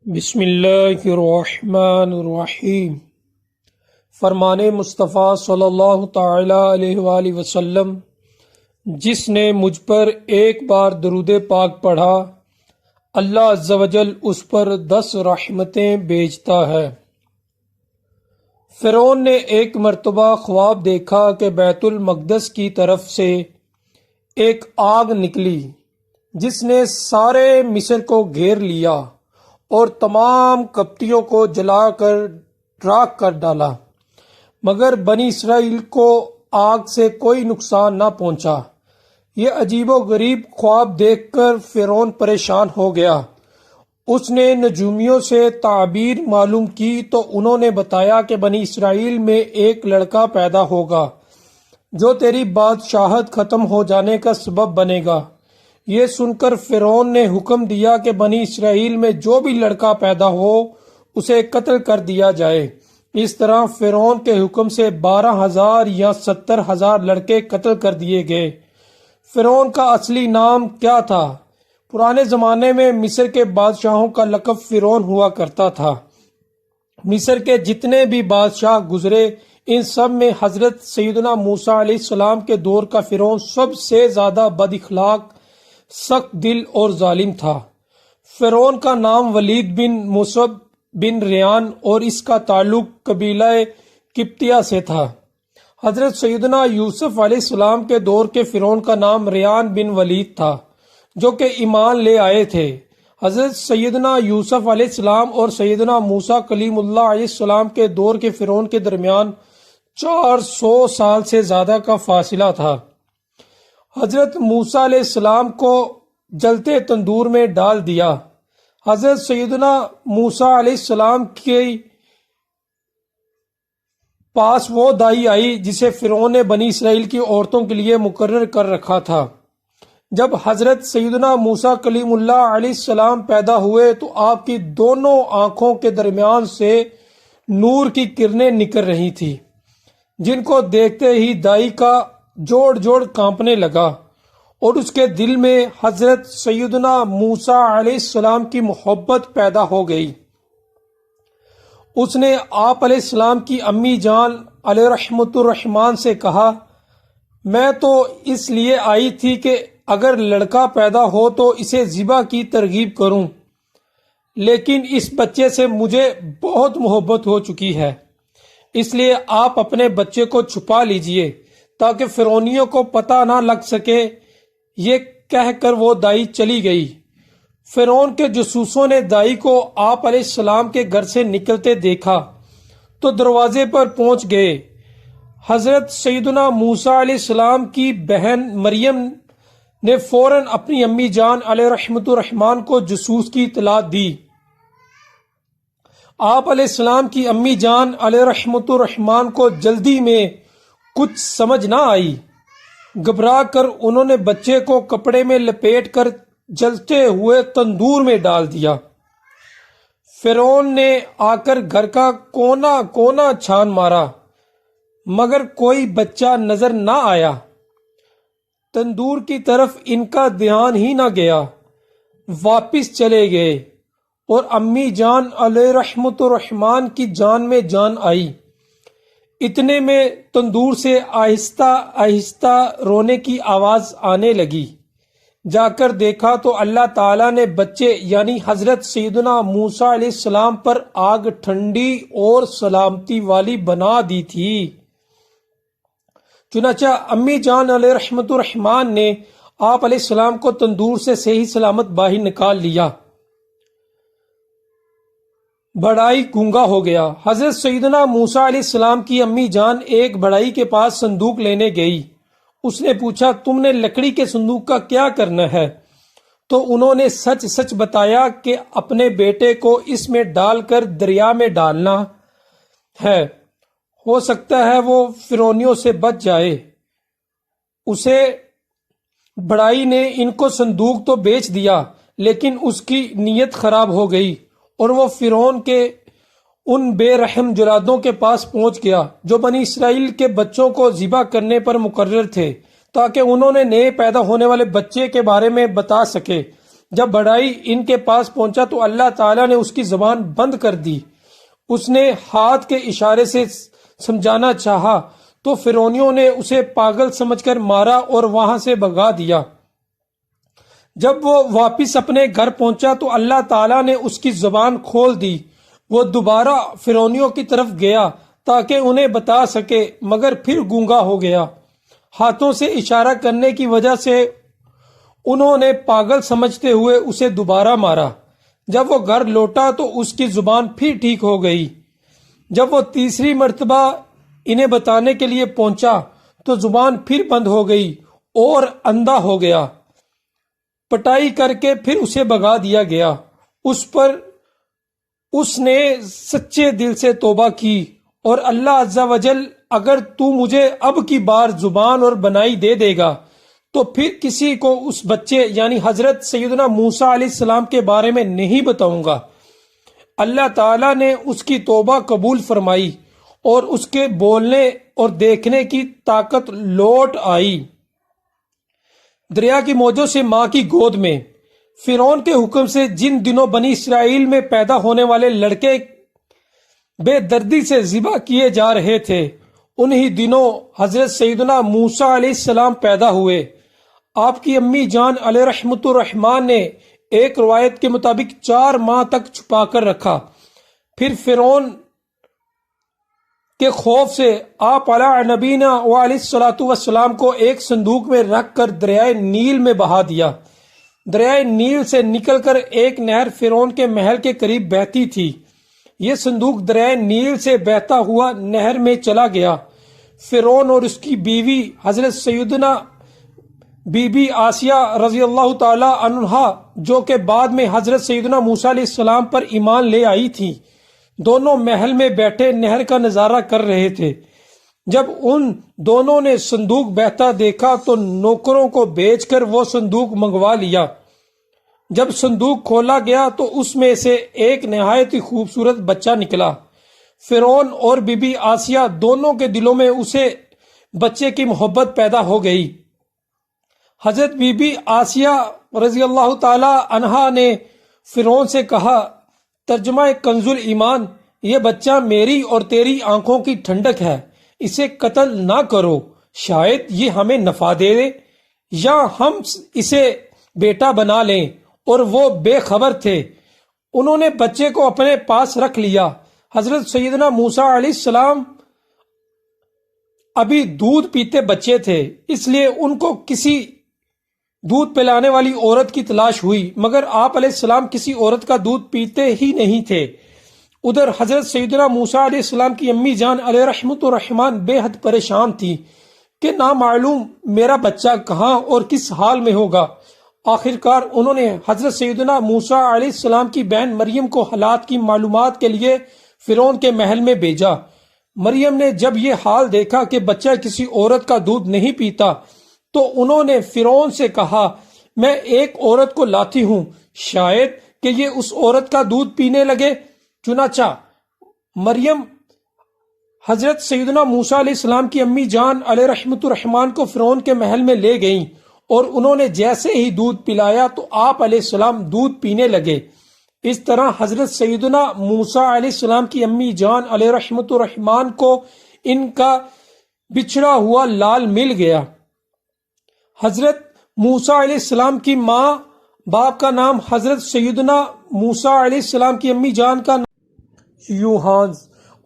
بسم اللہ الرحمن الرحیم۔ فرمان مصطفیٰ صلی اللہ تعالی علیہ وآلہ وسلم، جس نے مجھ پر ایک بار درود پاک پڑھا اللہ عز و جل اس پر 10 رحمتیں بھیجتا ہے۔ فرعون نے ایک مرتبہ خواب دیکھا کہ بیت المقدس کی طرف سے ایک آگ نکلی جس نے سارے مصر کو گھیر لیا اور تمام قبطیوں کو جلا کر راکھ کر ڈالا، مگر بنی اسرائیل کو آگ سے کوئی نقصان نہ پہنچا۔ یہ عجیب و غریب خواب دیکھ کر فرعون پریشان ہو گیا۔ اس نے نجومیوں سے تعبیر معلوم کی تو انہوں نے بتایا کہ بنی اسرائیل میں ایک لڑکا پیدا ہوگا جو تیری بادشاہت ختم ہو جانے کا سبب بنے گا۔ یہ سن کر فرعون نے حکم دیا کہ بنی اسرائیل میں جو بھی لڑکا پیدا ہو اسے قتل کر دیا جائے۔ اس طرح فرعون کے حکم سے 12,000 یا 70,000 لڑکے قتل کر دیے گئے۔ فرعون کا اصلی نام کیا تھا؟ پرانے زمانے میں مصر کے بادشاہوں کا لقب فرعون ہوا کرتا تھا۔ مصر کے جتنے بھی بادشاہ گزرے ان سب میں حضرت سیدنا موسیٰ علیہ السلام کے دور کا فرعون سب سے زیادہ بد اخلاق، سخت دل اور ظالم تھا۔ فرعون کا نام ولید بن مصعب بن ریان اور اس کا تعلق قبیلہ قبطیہ سے تھا۔ حضرت سیدنا یوسف علیہ السلام کے دور کے فرعون کا نام ریان بن ولید تھا، جو کہ ایمان لے آئے تھے۔ حضرت سیدنا یوسف علیہ السلام اور سیدنا موسیٰ کلیم اللہ علیہ السلام کے دور کے فرعون کے درمیان 400 سال سے زیادہ کا فاصلہ تھا۔ حضرت موسیٰ علیہ السلام کو جلتے تندور میں ڈال دیا۔ حضرت سیدنا موسیٰ علیہ السلام کے پاس وہ دائی آئی جسے فرعون نے بنی اسرائیل کی عورتوں کے لیے مقرر کر رکھا تھا۔ جب حضرت سیدنا موسیٰ کلیم اللہ علیہ السلام پیدا ہوئے تو آپ کی دونوں آنکھوں کے درمیان سے نور کی کرنیں نکل رہی تھی، جن کو دیکھتے ہی دائی کا جوڑ جوڑ کانپنے لگا اور اس کے دل میں حضرت سیدنا موسیٰ علیہ السلام کی محبت پیدا ہو گئی۔ اس نے آپ علیہ السلام کی امی جان علیہ رحمت الرحمان سے کہا، میں تو اس لیے آئی تھی کہ اگر لڑکا پیدا ہو تو اسے ذبح کی ترغیب کروں، لیکن اس بچے سے مجھے بہت محبت ہو چکی ہے، اس لیے آپ اپنے بچے کو چھپا لیجئے تاکہ فرعونیوں کو پتہ نہ لگ سکے۔ یہ کہہ کر وہ دائی چلی گئی۔ فرعون کے جاسوسوں نے دائی کو آپ علیہ السلام کے گھر سے نکلتے دیکھا تو دروازے پر پہنچ گئے۔ حضرت سیدنا موسیٰ علیہ السلام کی بہن مریم نے فوراً اپنی امی جان علیہ رحمت الرحمان کو جاسوس کی اطلاع دی۔ آپ علیہ السلام کی امی جان علیہ رحمت الرحمان کو جلدی میں کچھ سمجھ نہ آئی۔ گھبرا کر انہوں نے بچے کو کپڑے میں لپیٹ کر جلتے ہوئے تندور میں ڈال دیا۔ فرعون نے آ کر گھر کا کونا کونا چھان مارا، مگر کوئی بچہ نظر نہ آیا۔ تندور کی طرف ان کا دھیان ہی نہ گیا، واپس چلے گئے اور امی جان علیہ رحمت الرحمان کی جان میں جان آئی۔ اتنے میں تندور سے آہستہ آہستہ رونے کی آواز آنے لگی۔ جا کر دیکھا تو اللہ تعالیٰ نے بچے یعنی حضرت سیدنا موسیٰ علیہ السلام پر آگ ٹھنڈی اور سلامتی والی بنا دی تھی۔ چنانچہ امی جان علیہ رحمت الرحمان نے آپ علیہ السلام کو تندور سے صحیح سلامت باہر نکال لیا۔ بڑائی گونگا ہو گیا۔ حضرت سیدنا موسیٰ علیہ السلام کی امی جان ایک بڑائی کے پاس صندوق لینے گئی۔ اس نے پوچھا، تم نے لکڑی کے صندوق کا کیا کرنا ہے؟ تو انہوں نے سچ سچ بتایا کہ اپنے بیٹے کو اس میں ڈال کر دریا میں ڈالنا ہے، ہو سکتا ہے وہ فرعونیوں سے بچ جائے۔ اسے بڑائی نے ان کو صندوق تو بیچ دیا، لیکن اس کی نیت خراب ہو گئی اور وہ فرعون کے ان بے رحم جلادوں کے پاس پہنچ گیا جو بنی اسرائیل کے بچوں کو ذبح کرنے پر مقرر تھے، تاکہ انہوں نے نئے پیدا ہونے والے بچے کے بارے میں بتا سکے۔ جب بڑھائی ان کے پاس پہنچا تو اللہ تعالیٰ نے اس کی زبان بند کر دی۔ اس نے ہاتھ کے اشارے سے سمجھانا چاہا تو فرعونیوں نے اسے پاگل سمجھ کر مارا اور وہاں سے بھگا دیا۔ جب وہ واپس اپنے گھر پہنچا تو اللہ تعالیٰ نے اس کی زبان کھول دی۔ وہ دوبارہ فرعونیوں کی طرف گیا تاکہ انہیں بتا سکے، مگر پھر گونگا ہو گیا۔ ہاتھوں سے اشارہ کرنے کی وجہ سے انہوں نے پاگل سمجھتے ہوئے اسے دوبارہ مارا۔ جب وہ گھر لوٹا تو اس کی زبان پھر ٹھیک ہو گئی۔ جب وہ تیسری مرتبہ انہیں بتانے کے لیے پہنچا تو زبان پھر بند ہو گئی اور اندھا ہو گیا۔ پٹائی کر کے پھر اسے بھگا دیا گیا۔ اس پر اس نے سچے دل سے توبہ کی اور اللہ عز و جل اگر تو مجھے اب کی بار زبان اور بنائی دے دے گا تو پھر کسی کو اس بچے یعنی حضرت سیدنا موسیٰ علیہ السلام کے بارے میں نہیں بتاؤں گا۔ اللہ تعالیٰ نے اس کی توبہ قبول فرمائی اور اس کے بولنے اور دیکھنے کی طاقت لوٹ آئی۔ دریا کی موجوں سے ماں کی گود میں فرعون کے حکم سے جن دنوں بنی اسرائیل میں پیدا ہونے والے لڑکے بے دردی سے ذبح کیے جا رہے تھے، انہی دنوں حضرت سیدنا موسیٰ علیہ السلام پیدا ہوئے۔ آپ کی امی جان علیہ رحمت الرحمان نے ایک روایت کے مطابق 4 ماہ تک چھپا کر رکھا۔ پھر فرعون کے خوف سے آپ علیہ نبینا وعلیہ الصلوۃ والسلام کو ایک صندوق میں رکھ کر دریائے نیل میں بہا دیا۔ دریائے نیل سے نکل کر ایک نہر فرعون کے محل کے قریب بہتی تھی۔ یہ صندوق دریائے نیل سے بہتا ہوا نہر میں چلا گیا۔ فرعون اور اس کی بیوی حضرت سیدنا بی بی آسیہ رضی اللہ تعالی عنہا جو کہ بعد میں حضرت سیدنا موسیٰ علیہ السلام پر ایمان لے آئی تھی، دونوں محل میں بیٹھے نہر کا نظارہ کر رہے تھے۔ جب ان دونوں نے صندوق بہتا دیکھا تو نوکروں کو بھیج کر وہ صندوق منگوا لیا۔ جب صندوق کھولا گیا تو اس میں سے ایک نہایت ہی خوبصورت بچہ نکلا۔ فرعون اور بی بی آسیہ دونوں کے دلوں میں اسے بچے کی محبت پیدا ہو گئی۔ حضرت بی بی آسیہ رضی اللہ تعالی عنہا نے فرعون سے کہا، ترجمہ کنز ایمان، یہ بچہ میری اور تیری آنکھوں کی ٹھنڈک ہے، اسے قتل نہ کرو، شاید یہ ہمیں نفع دے دے یا ہم اسے بیٹا بنا لیں۔ اور وہ بے خبر تھے۔ انہوں نے بچے کو اپنے پاس رکھ لیا۔ حضرت سیدنا موسیٰ علیہ السلام ابھی دودھ پیتے بچے تھے، اس لیے ان کو کسی دودھ پلانے والی عورت کی تلاش ہوئی، مگر آپ علیہ السلام کسی عورت کا دودھ پیتے ہی نہیں تھے۔ ادھر حضرت سیدنا موسیٰ علیہ السلام کی امی جان علیہ رحمت الرحمان بے حد پریشان تھی کہ نامعلوم میرا بچہ کہاں اور کس حال میں ہوگا۔ آخر کار انہوں نے حضرت سیدنا موسیٰ علیہ السلام کی بہن مریم کو حالات کی معلومات کے لیے فرعون کے محل میں بھیجا۔ مریم نے جب یہ حال دیکھا کہ بچہ کسی عورت کا دودھ نہیں پیتا تو انہوں نے فرعون سے کہا، میں ایک عورت کو لاتی ہوں، شاید کہ یہ اس عورت کا دودھ پینے لگے۔ چنانچہ مریم حضرت سیدنا موسیٰ علیہ السلام کی امی جان علیہ رحمت الرحمان کو فرعون کے محل میں لے گئیں اور انہوں نے جیسے ہی دودھ پلایا تو آپ علیہ السلام دودھ پینے لگے۔ اس طرح حضرت سیدنا موسیٰ علیہ السلام کی امی جان علیہ رحمت الرحمان کو ان کا بچھڑا ہوا لال مل گیا۔ حضرت موسیٰ علیہ السلام کی ماں باپ کا نام حضرت سیدنا موسیٰ علیہ السلام کی امی جان کا نام یوحانز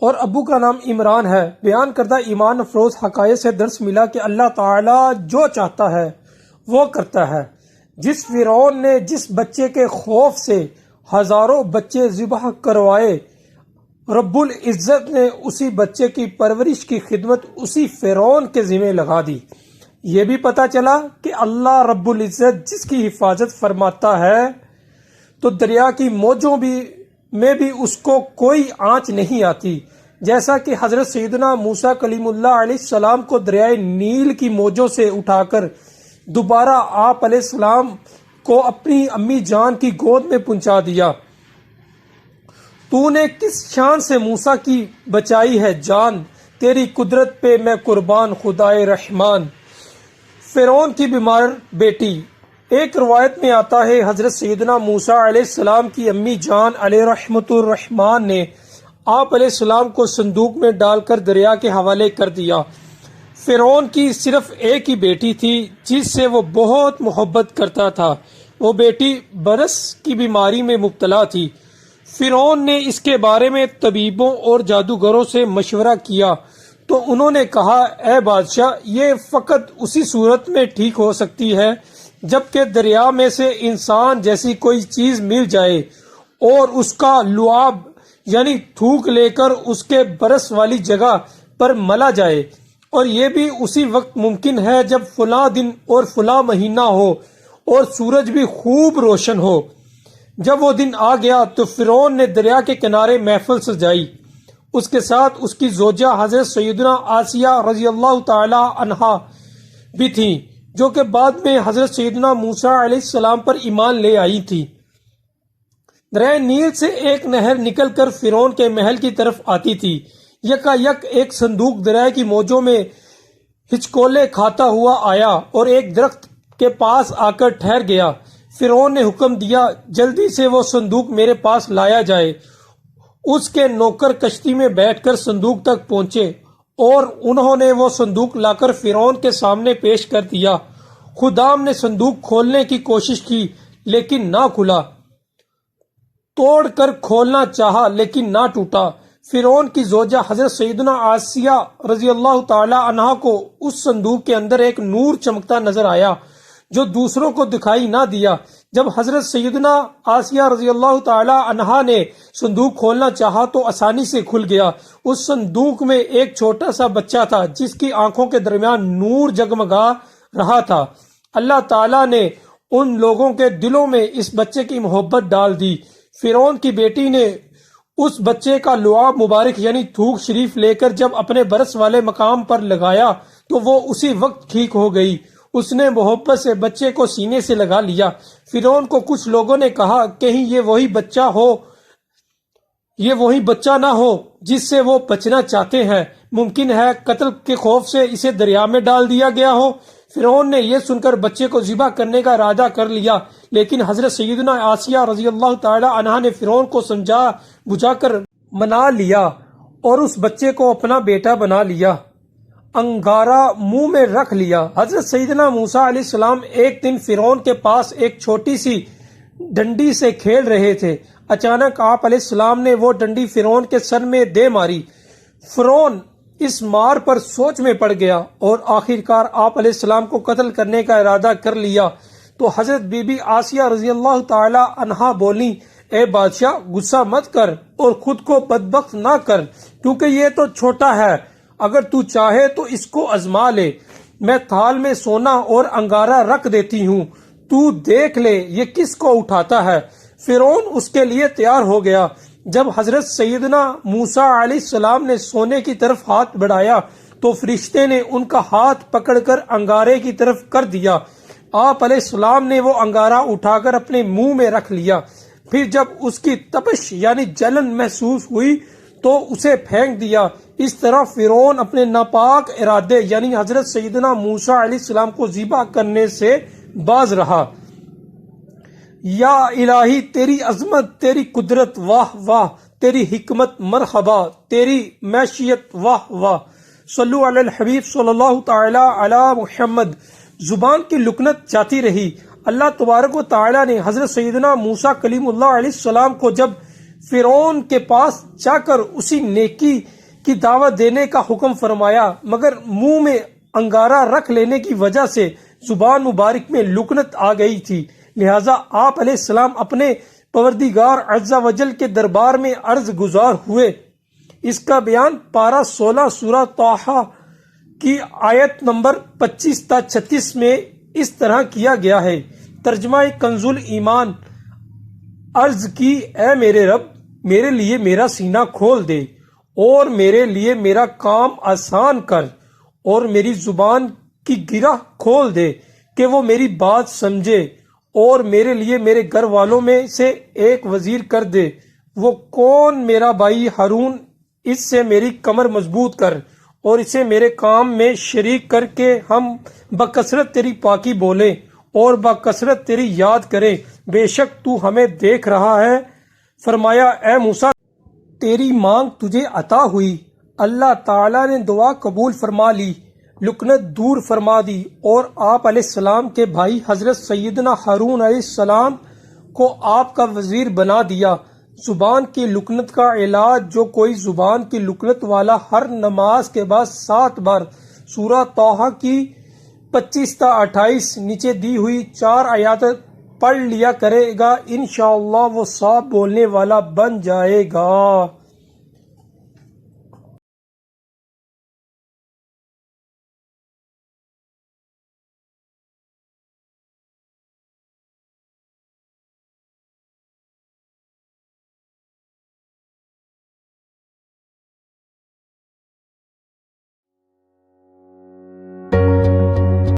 اور ابو کا نام عمران ہے۔ بیان کردہ ایمان افروز حقائق سے درس ملا کہ اللہ تعالیٰ جو چاہتا ہے وہ کرتا ہے۔ جس فرعون نے جس بچے کے خوف سے ہزاروں بچے ذبح کروائے، رب العزت نے اسی بچے کی پرورش کی خدمت اسی فرعون کے ذمہ لگا دی۔ یہ بھی پتہ چلا کہ اللہ رب العزت جس کی حفاظت فرماتا ہے تو دریا کی موجوں میں بھی اس کو کوئی آنچ نہیں آتی، جیسا کہ حضرت سیدنا موسیٰ کلیم اللہ علیہ السلام کو دریائے نیل کی موجوں سے اٹھا کر دوبارہ آپ علیہ السلام کو اپنی امی جان کی گود میں پہنچا دیا۔ تو نے کس شان سے موسیٰ کی بچائی ہے جان، تیری قدرت پہ میں قربان خدائے رحمان۔ فرعون کی بیمار بیٹی ایک روایت میں آتا ہے حضرت سیدنا موسیٰ علیہ السلام کی امی جان علیہ رحمت الرحمان نے آپ علیہ السلام کو صندوق میں ڈال کر دریا کے حوالے کر دیا۔ فرعون کی صرف ایک ہی بیٹی تھی جس سے وہ بہت محبت کرتا تھا۔ وہ بیٹی برس کی بیماری میں مبتلا تھی۔ فرعون نے اس کے بارے میں طبیبوں اور جادوگروں سے مشورہ کیا تو انہوں نے کہا، اے بادشاہ، یہ فقط اسی صورت میں ٹھیک ہو سکتی ہے جبکہ دریا میں سے انسان جیسی کوئی چیز مل جائے اور اس کا لعاب یعنی تھوک لے کر اس کے برس والی جگہ پر ملا جائے، اور یہ بھی اسی وقت ممکن ہے جب فلاں دن اور فلاں مہینہ ہو اور سورج بھی خوب روشن ہو۔ جب وہ دن آ گیا تو فرعون نے دریا کے کنارے محفل سجائی۔ اس کے ساتھ اس کی زوجہ حضرت سیدنا آسیہ رضی اللہ تعالی عنہا بھی تھیں، جو کہ بعد میں حضرت سیدنا موسیٰ علیہ السلام پر ایمان لے آئی تھی۔ دریائے نیل سے ایک نہر نکل کر فرعون کے محل کی طرف آتی تھی۔ یکا یک ایک صندوق دریا کی موجوں میں ہچکولے کھاتا ہوا آیا اور ایک درخت کے پاس آ کر ٹھہر گیا۔ فرعون نے حکم دیا، جلدی سے وہ صندوق میرے پاس لایا جائے۔ اس کے نوکر کشتی میں بیٹھ کر صندوق تک پہنچے اور انہوں نے وہ صندوق لا کر فرعون کے سامنے پیش کر دیا۔ خدام نے صندوق کھولنے کی کوشش کی لیکن نہ کھلا، توڑ کر کھولنا چاہا لیکن نہ ٹوٹا۔ فرعون کی زوجہ حضرت سیدنا آسیہ رضی اللہ تعالی عنہا کو اس صندوق کے اندر ایک نور چمکتا نظر آیا جو دوسروں کو دکھائی نہ دیا۔ جب حضرت سیدنا آسیہ رضی اللہ تعالی عنہا نے صندوق کھولنا چاہا تو آسانی سے کھل گیا۔ اس صندوق میں ایک چھوٹا سا بچہ تھا جس کی آنکھوں کے درمیان نور جگمگا رہا تھا۔ اللہ تعالیٰ نے ان لوگوں کے دلوں میں اس بچے کی محبت ڈال دی۔ فرعون کی بیٹی نے اس بچے کا لعاب مبارک یعنی تھوک شریف لے کر جب اپنے برس والے مقام پر لگایا تو وہ اسی وقت ٹھیک ہو گئی۔ اس نے محبت سے بچے کو سینے سے لگا لیا۔ فرعون کو کچھ لوگوں نے کہا، کہیں یہ وہی بچہ نہ ہو جس سے وہ بچنا چاہتے ہیں، ممکن ہے قتل کے خوف سے اسے دریا میں ڈال دیا گیا ہو۔ فرعون نے یہ سن کر بچے کو ذبح کرنے کا ارادہ کر لیا، لیکن حضرت سیدنا آسیہ رضی اللہ تعالی عنہا نے فرعون کو سمجھا بجھا کر منا لیا اور اس بچے کو اپنا بیٹا بنا لیا، انگارہ منہ میں رکھ لیا۔ حضرت سیدنا موسیٰ علیہ السلام ایک دن فرعون کے پاس ایک چھوٹی سی ڈنڈی سے کھیل رہے تھے۔ اچانک آپ علیہ السلام نے وہ ڈنڈی فرعون کے سر میں دے ماری۔ فرعون اس مار پر سوچ میں پڑ گیا اور آخرکار آپ علیہ السلام کو قتل کرنے کا ارادہ کر لیا۔ تو حضرت بی بی آسیہ رضی اللہ تعالی عنہا بولی، اے بادشاہ، غصہ مت کر اور خود کو بدبخت نہ کر، کیونکہ یہ تو چھوٹا ہے، اگر تو چاہے تو اس کو آزما لے۔ میں تھال میں سونا اور انگارہ رکھ دیتی ہوں، تو دیکھ لے یہ کس کو اٹھاتا ہے۔ فرعون اس کے لیے تیار ہو گیا۔ جب حضرت سیدنا موسیٰ علیہ السلام نے سونے کی طرف ہاتھ بڑھایا تو فرشتے نے ان کا ہاتھ پکڑ کر انگارے کی طرف کر دیا۔ آپ علیہ السلام نے وہ انگارہ اٹھا کر اپنے منہ میں رکھ لیا۔ پھر جب اس کی تپش یعنی جلن محسوس ہوئی تو اسے پھینک دیا۔ اس طرح فرعون اپنے ناپاک ارادے یعنی حضرت سیدنا موسیٰ علیہ السلام کو ذبح کرنے سے باز رہا۔ یا الہی، تیری عظمت، تیری قدرت واہ واہ، تیری حکمت مرحبا، تیری معیشت واہ واہ۔ صلو علی الحبیب صلی اللہ تعالی علی محمد۔ زبان کی لکنت جاتی رہی۔ اللہ تبارک و تعالی نے حضرت سیدنا موسیٰ کلیم اللہ علیہ السلام کو جب فرعون کے پاس جا کر اسی نیکی کی دعوت دینے کا حکم فرمایا، مگر منہ میں انگارہ رکھ لینے کی وجہ سے زبان مبارک میں لکنت آ گئی تھی، لہٰذا آپ علیہ السلام اپنے پروردگار عز و جل کے دربار میں عرض گزار ہوئے۔ اس کا بیان پارہ 16 سورہ طٰہٰ کی آیت نمبر 25 تا 36 میں اس طرح کیا گیا ہے۔ ترجمہ کنز ایمان۔ عرض کی، اے میرے رب، میرے لیے میرا سینہ کھول دے اور میرے لیے میرا کام آسان کر اور میری زبان کی گرہ کھول دے کہ وہ میری بات سمجھے، اور میرے لیے میرے گھر والوں میں سے ایک وزیر کر دے۔ وہ کون؟ میرا بھائی ہارون، اس سے میری کمر مضبوط کر اور اسے میرے کام میں شریک کر کے ہم بکثرت تیری پاکی بولیں اور بکثرت تیری یاد کریں، بے شک تو ہمیں دیکھ رہا ہے۔ فرمایا اے موسیٰ تیری مانگ تجھے عطا ہوئی۔ اللہ تعالیٰ نے دعا قبول فرما لی، لکنت دور فرما دی، اور آپ علیہ السلام کے بھائی حضرت سیدنا ہارون علیہ السلام کو آپ کا وزیر بنا دیا۔ زبان کی لکنت کا علاج، جو کوئی زبان کی لکنت والا ہر نماز کے بعد 7 بار سورہ طٰہٰ کی 25 تا 28 نیچے دی ہوئی 4 آیات پڑھ لیا کرے گا، انشاءاللہ وہ صاف بولنے والا بن جائے گا۔